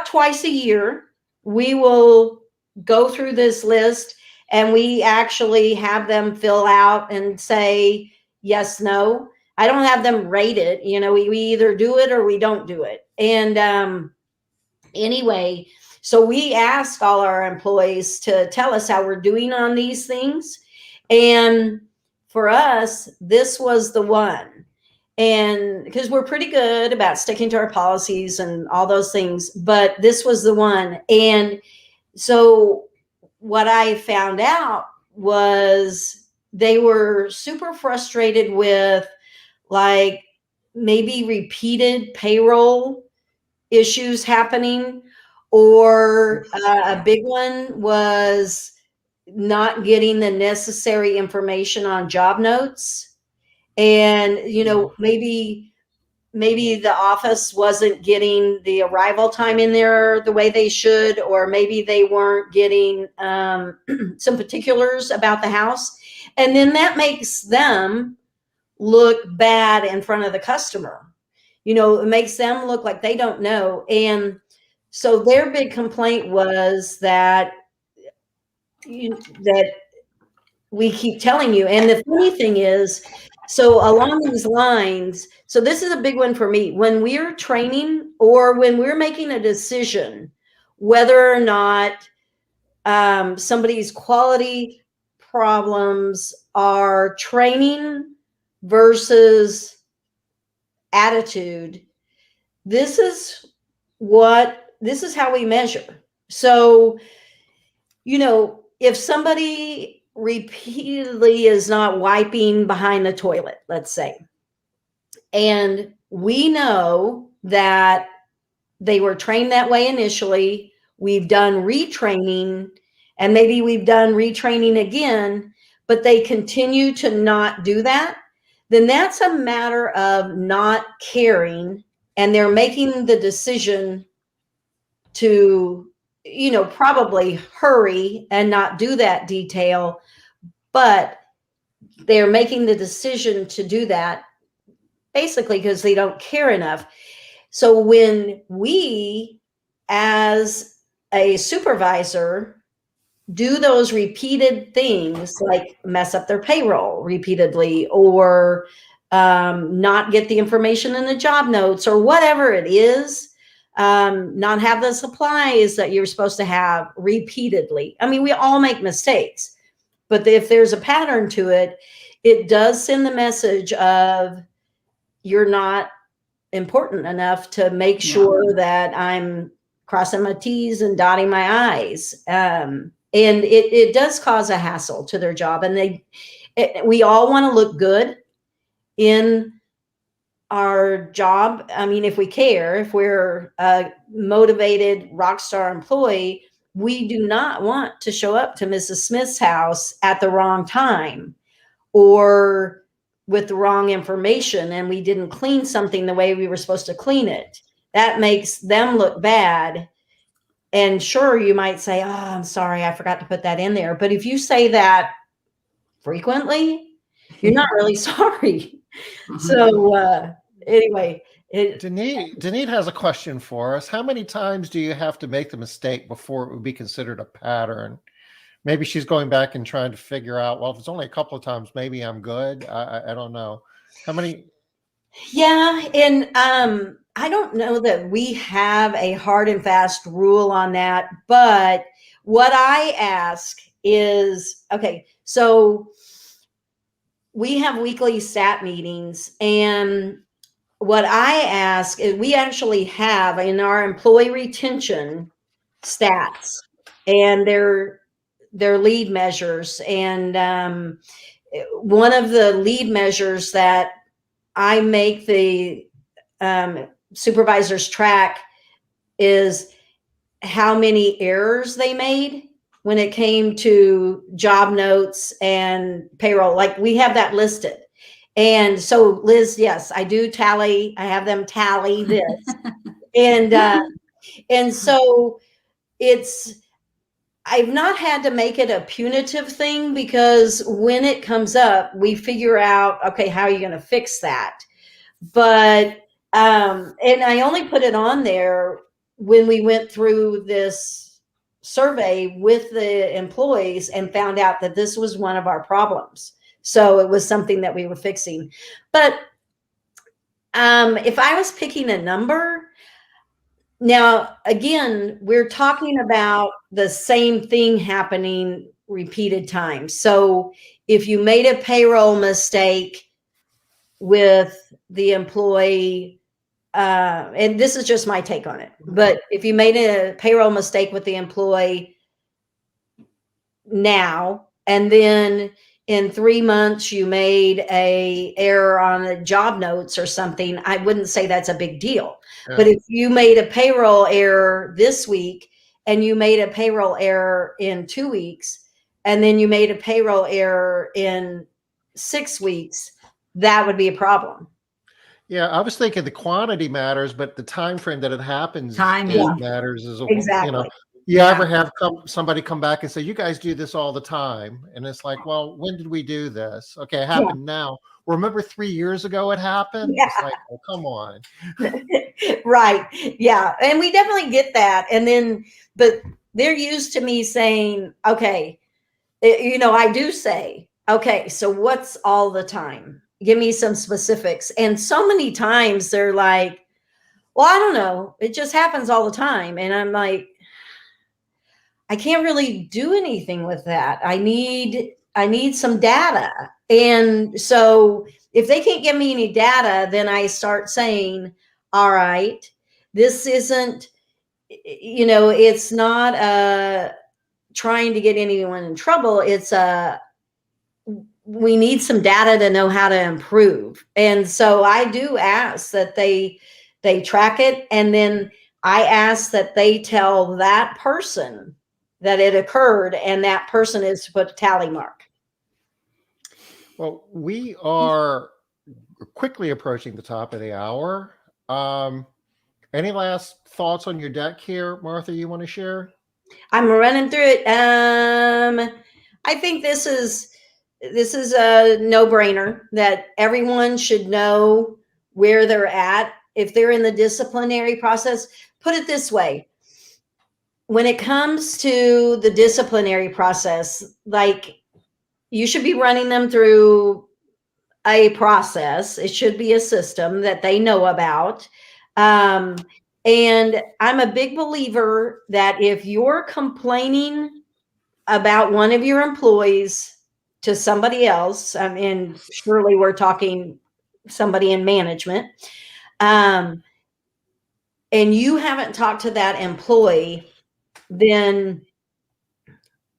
A: twice a year, we will go through this list, and we actually have them fill out and say yes, no. I don't have them rate it. We either do it or we don't do it. And anyway, so we ask all our employees to tell us how we're doing on these things. And for us, this was the one. And because we're pretty good about sticking to our policies and all those things, but this was the one. And so what I found out was they were super frustrated with, like, maybe repeated payroll issues happening, or a big one was not getting the necessary information on job notes. And, maybe the office wasn't getting the arrival time in there the way they should, or maybe they weren't getting some particulars about the house. And then that makes them look bad in front of the customer. It makes them look like they don't know. And so their big complaint was that we keep telling you. And the funny thing is, so along these lines, so this is a big one for me. When we're training or when we're making a decision, whether or not somebody's quality problems are training versus attitude, this is how we measure. So, if somebody repeatedly is not wiping behind the toilet, let's say, and we know that they were trained that way initially, we've done retraining, and maybe we've done retraining again, but they continue to not do that, then that's a matter of not caring, and they're making the decision to, probably hurry and not do that detail, but they're making the decision to do that basically because they don't care enough. So when we, as a supervisor, do those repeated things, like mess up their payroll repeatedly, or not get the information in the job notes, or whatever it is, not have the supplies that you're supposed to have repeatedly. I mean, we all make mistakes, but if there's a pattern to it, it does send the message of you're not important enough to make sure that I'm crossing my T's and dotting my I's. And it does cause a hassle to their job. And we all want to look good in our job. I mean, if we care, if we're a motivated rock star employee, we do not want to show up to Mrs. Smith's house at the wrong time or with the wrong information, and we didn't clean something the way we were supposed to clean it. That makes them look bad. And sure, you might say, oh, I'm sorry, I forgot to put that in there. But if you say that frequently, you're not really sorry. So anyway.
B: Denise has a question for us. How many times do you have to make the mistake before it would be considered a pattern? Maybe she's going back and trying to figure out, well, if it's only a couple of times, maybe I'm good. I don't know. How many?
A: Yeah. And I don't know that we have a hard and fast rule on that. But what I ask is, okay, so we have weekly stat meetings, and what I ask is, we actually have in our employee retention stats and their lead measures. And one of the lead measures that I make the supervisors track is how many errors they made when it came to job notes and payroll. Like, we have that listed. And so, Liz, yes, I do tally. I have them tally this. And so I've not had to make it a punitive thing, because when it comes up, we figure out, okay, how are you going to fix that? But, and I only put it on there when we went through this survey with the employees and found out that this was one of our problems. So it was something that we were fixing. But if I was picking a number, now, again, we're talking about the same thing happening repeated times. So if you made a payroll mistake with the employee, and this is just my take on it, but if you made a payroll mistake with the employee now, and then in 3 months you made a error on the job notes or something, I wouldn't say that's a big deal. Yeah. But if you made a payroll error this week, and you made a payroll error in 2 weeks, and then you made a payroll error in 6 weeks, that would be a problem.
B: Yeah, I was thinking the quantity matters, but the time frame that it happens matters as well.
A: Exactly.
B: You ever have somebody come back and say, you guys do this all the time? And it's like, well, when did we do this? Okay, it happened now. Remember 3 years ago it happened? Yeah. It's like, oh, come on.
A: Right. Yeah. And we definitely get that. And then, but they're used to me saying, okay, I do say, okay, so what's all the time? Give me some specifics. And so many times they're like, well, I don't know. It just happens all the time. And I'm like, I can't really do anything with that. I need some data. And so if they can't give me any data, then I start saying, all right, this isn't, it's not trying to get anyone in trouble. It's we need some data to know how to improve. And so I do ask that they track it. And then I ask that they tell that person that it occurred, and that person is to put a tally mark.
B: Well, we are quickly approaching the top of the hour. Any last thoughts on your deck here, Martha, you want to share?
A: I'm running through it. I think this is a no-brainer that everyone should know where they're at. If they're in the disciplinary process, put it this way. When it comes to the disciplinary process, like, you should be running them through a process. It should be a system that they know about. And I'm a big believer that if you're complaining about one of your employees to somebody else, and surely we're talking somebody in management, and you haven't talked to that employee, then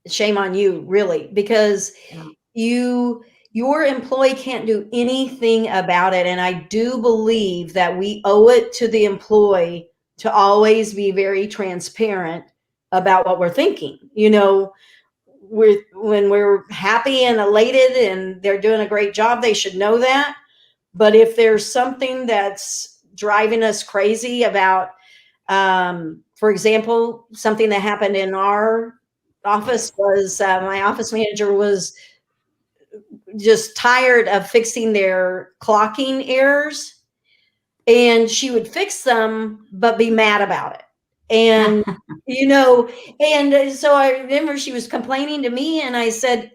A: shame on you, really, because your employee can't do anything about it. And I do believe that we owe it to the employee to always be very transparent about what we're thinking. When we're happy and elated and they're doing a great job, they should know that. But if there's something that's driving us crazy about, for example, something that happened in our office was my office manager was just tired of fixing their clocking errors, and she would fix them but be mad about it. And and so I remember she was complaining to me, and I said,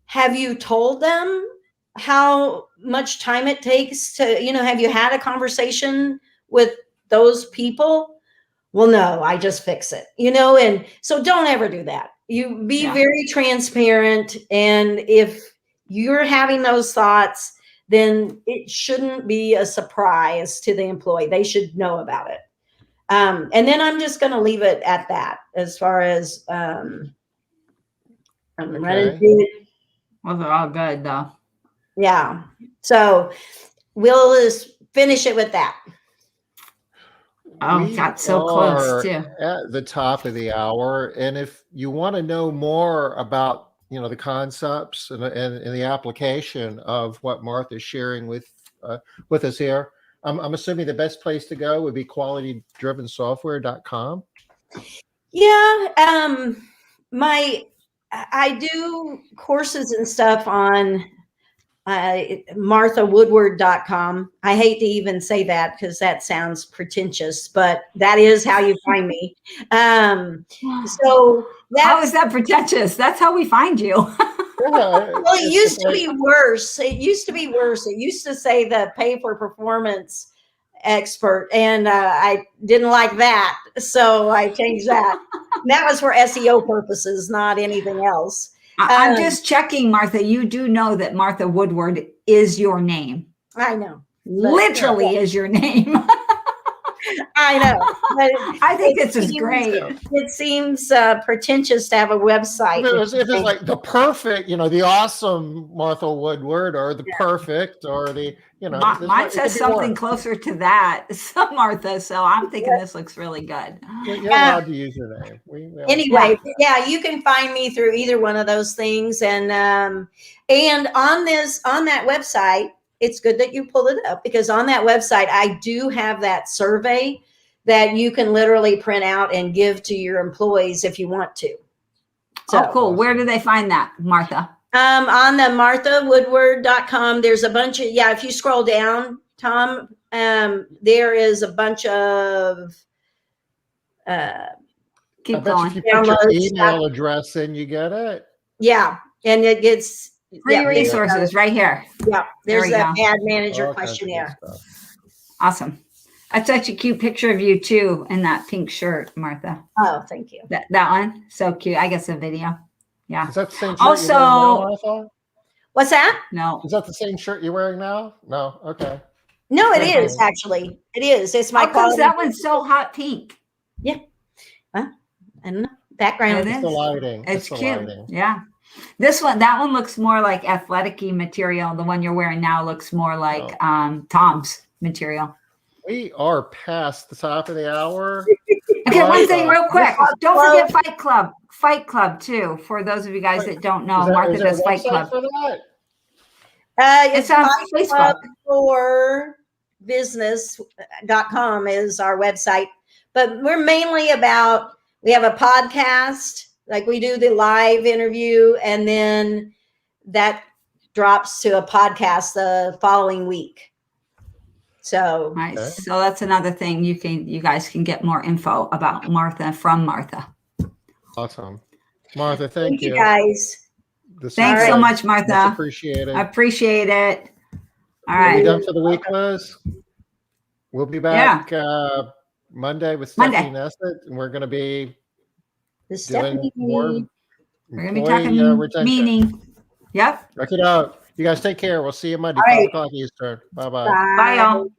A: have you told them how much time it takes to, have you had a conversation with those people? Well, no, I just fix it, and so don't ever do that. You be very transparent. And if you're having those thoughts, then it shouldn't be a surprise to the employee. They should know about it. And then I'm just going to leave it at that as far as I'm running through it.
C: Well, they're all good though.
A: Yeah. So we'll just finish it with that.
C: Oh, we got so close too.
B: At the top of the hour. And if you want to know more about, the concepts and the application of what Martha's sharing with us here, I'm assuming the best place to go would be qualitydrivensoftware.com.
A: Yeah. I do courses and stuff on MarthaWoodward.com. I hate to even say that because that sounds pretentious, but that is how you find me. So
C: how is that pretentious? That's how we find you.
A: Well, it used to be worse. It used to be worse. It used to say the pay for performance expert, and I didn't like that, so I changed that. That was for SEO purposes, not anything else.
C: I'm just checking, Martha. You do know that Martha Woodward is your name.
A: I know.
C: Literally is your name.
A: I know.
C: I think this is great.
A: It seems pretentious to have a website.
B: If it's like the perfect, the awesome Martha Woodward, or the perfect, or the,
C: mine says something closer to that, so Martha. So I'm thinking this looks really good.
B: You're allowed to use your name.
A: Anyway, yeah, you can find me through either one of those things, and on that website. It's good that you pulled it up, because on that website, I do have that survey that you can literally print out and give to your employees if you want to.
C: So, cool. Where do they find that, Martha?
A: On the MarthaWoodward.com, there's a bunch of, if you scroll down, Tom, there is a bunch of,
C: keep going.
B: If you put your email address in, you get it.
A: Yeah. And it gets,
C: free resources right here.
A: Yeah, there's an ad manager questionnaire.
C: Awesome. That's such a cute picture of you too in that pink shirt, Martha.
A: Oh, thank you.
C: That one, so cute. I guess a video. Yeah.
B: Is that the same shirt
C: also,
B: you're wearing now, Martha?
A: What's that?
C: No.
B: Is that the same shirt you're wearing now? No. Okay.
A: No, it is actually. It is. It's my
C: quality. That one's so hot pink.
A: Yeah. And background.
B: It's the lighting.
C: It's
B: the
C: cute.
B: Lighting.
C: Yeah. That one looks more like athletic-y material. The one you're wearing now looks more like Tom's material.
B: We are past the top of the hour.
C: Okay, one thing real quick. Don't forget Fight Club. Fight Club, too, for those of you guys that don't know. Martha does Fight Club.
A: It's on Facebook. For business.com is our website. But we're mainly we have a podcast. Like we do the live interview, and then that drops to a podcast the following week. So,
C: so that's another thing you guys can get more info about Martha from Martha.
B: Awesome, Martha. Thank you
A: guys.
C: Thanks so much, Martha.
B: Appreciate it.
C: I appreciate it. All right.
B: Are we done for the week, Liz? We'll be back Monday with Stephanie Nessett, and we're going to be.
C: We're going to be talking meaning. Yep.
B: Check it out. You guys take care. We'll see you Monday, 5 o'clock Eastern. Bye-bye.
C: Bye, y'all.